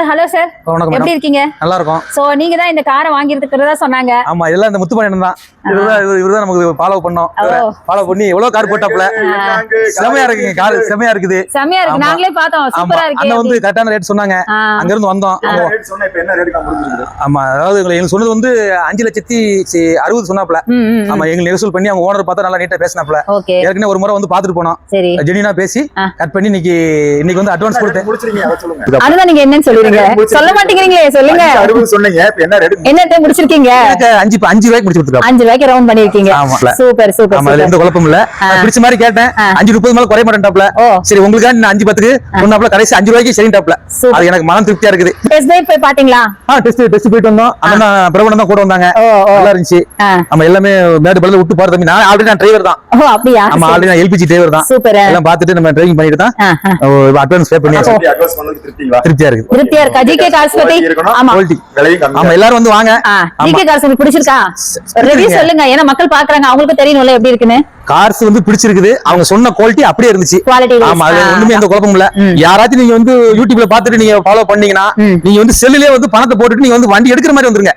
Hello sir, எப்படி இருக்கீங்க? நல்லா இருக்கும். சோ நீங்க தான் இந்த காரை வாங்கியிருக்கிறதா சொன்னாங்க. ஆமா, இதெல்லாம் இந்த முத்துப்பாண்டியன் தான். இவர்தான் நமக்கு ஃபாலோ பண்ணோம். ஃபாலோ பண்ணி எவ்வளவு கார் போட்டாப்ல. செமையா இருக்குங்க, கார் செமையா இருக்குது. செமையா இருக்கு, நாங்களே பார்த்தோம். சூப்பரா இருக்கு. அண்ணா வந்து கரெக்டான ரேட் சொன்னாங்க. அங்க இருந்து வந்தோம். ஆமா, அதாவது எங்களுக்கு சொன்னது வந்து 5,60,000 சொன்னாப்ல. ஆமா, எங்களுக்கு நெகோசியேட் பண்ணி அவங்க ஓனர் பார்த்தா நல்லா நீட்டா பேசினாப்ல. ஏற்கனவே ஒரு முறை வந்து பாத்துட்டு போனோம். ஜெனினா பேசி கட் பண்ணி இன்னைக்கு வந்து அட்வான்ஸ் கொடுத்தேன். அதுதான் நீங்க என்னன்னு சொல்லுவீங்க? சொல்ல மாட்டேங்கிறீங்களே, சொல்லுங்க. 60 சொன்னீங்க, என்ன ரேட்? என்ன டைம் முடிச்சிருக்கீங்க? 5 ரூபாய்க்கு முடிச்சு கொடுத்துருக்கோம். 5 ரூபாய்க்கு ரவுண்ட் பண்ணிருக்கீங்க. Super super. ஆமா, எந்த குழப்பமும் இல்ல. பிடிச்ச மாதிரி கேட்டேன். 5:30 மேல குறைய மாட்டேன்டாப்ல. சரி, உங்களுக்காக நான் 5:10க்கு சொன்னாப்ல. கடைசி 5 ரூபாய்க்கு சரிட்டாப்ல. அது எனக்கு மனம் திருப்தியா இருக்குது. டெஸ்ட் ரைட் போய் பாத்தீங்களா? டெஸ்ட் போயிட்டு வந்தோம். அண்ணா பிரபுணன் தான் கூட வந்தாங்க. நல்லா இருந்துச்சு. ஆமா, எல்லாமே மேடு பள்ளத்துல விட்டு போற தம்பி. நான் ஆல்ரெடி டிரைவர் தான். ஓ அப்படியே? ஆமா, ஆல்ரெடி நான் எல்பிஜி டிரைவர் தான். சூப்பர். எல்லாம் பார்த்துட்டு நம்ம டிரைவிங் பண்ணிட்டு தான் அட்வான்ஸ் பே பண்ணியாச்சு. திருப்தியா இருக்கு. திருப்தியா இருக்கா? ஜிகே கார்ஸ் பத்தி? ஆமா, ஆமா, எல்லாரும் வந்து வாங்க. ஜிகே கார்ஸ் உங்களுக்கு பிடிச்சிருக்கா? ரிவ்யூ சொல்லுங்க, ஏன்னா மக்கள் பாக்குறாங்க, அவங்களுக்கு தெரியணும்ல எப்படி இருக்குன்னு. கார்ஸ் வந்து பிடிச்சிருக்குது. அவங்க சொன்ன குவாலிட்டி அப்படியே இருந்துச்சு. ஆமா, அது ஒண்ணுமே எந்த குழப்பமும் இல்ல. யாராச்சும் நீங்க வந்து யூடியூப்ல பாத்துட்டு நீங்க ஃபாலோ பண்ணீங்கன்னா நீங்க வந்து செல்லுலயே வந்து பணத்தை போட்டுட்டு நீங்க வந்து வண்டி எடுக்கிற மாதிரி வந்துருங்க.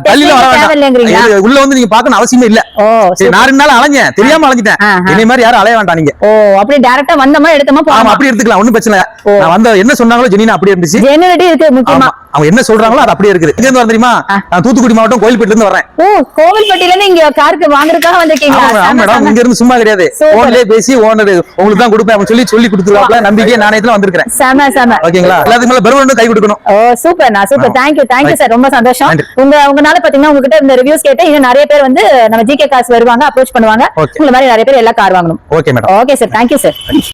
தள்ளில வர வேண்டாம். உள்ள வந்து நீங்க பாக்கணும் அவசியமே இல்ல. சரி, நான் 2 நாள் அலைஞ்சேன், தெரியாம அலைஞ்சிட்டேன். இதே மாதிரி யாரும் அலைய வேண்டாம் நீங்க. ஓ அப்படியே டைரக்டா வந்தமா எடுத்தமா போலாம். ஆமா, அப்படி எடுத்துக்கலாம், ஒண்ணும் பிரச்சனை இல்ல. நான் வந்த என்ன சொன்னாங்களோ ஜெனினா அப்படியே இருந்துச்சு. ஜெனரேட்டி இருக்கு முக்கியமா. அவங்க என்ன சொல்றாங்களோ அது அப்படியே இருக்குது. இங்க இருந்து வர தெரியுமா? நான் தூத்துக்குடி மாவட்டம் கோயில்பேட்டில இருந்து வரேன். ஓ, கோவில்பட்டில இருந்து இங்க காருக்கு வாங்குறதுக்காக வந்திருக்கீங்களா? ஆமா மேடம், இங்க இருந்து சும்மா கிடையாது. போன்லயே பேசி ஓனர் உங்களுக்கு தான் கொடுப்பேன் அப்படின்னு சொல்லி கொடுத்துருவாப்ல. நம்பிக்கை நாணயத்துல வந்திருக்கேன். செம செம. ஓகேங்களா? எல்லாத்துக்கும் மேல பெருமனு கை கொடுக்கணும். ஓ சூப்பர். நான் சூப்பர். தேங்க்யூ சார், ரொம்ப சந்தோஷம். உங்கனால பாத்தீங்கன்னா உங்ககிட்ட இந்த ரிவ்யூஸ் கேட்டு இன்னும் நிறைய பேர் வந்து நம்ம ஜிகே கார்ஸ் வருவாங்க, அப்ரோச் பண்ணுவாங்க. உங்களை மாதிரி நிறைய பேர் எல்லா கார் வாங்கணும். Okay madam. Okay sir, thank you sir.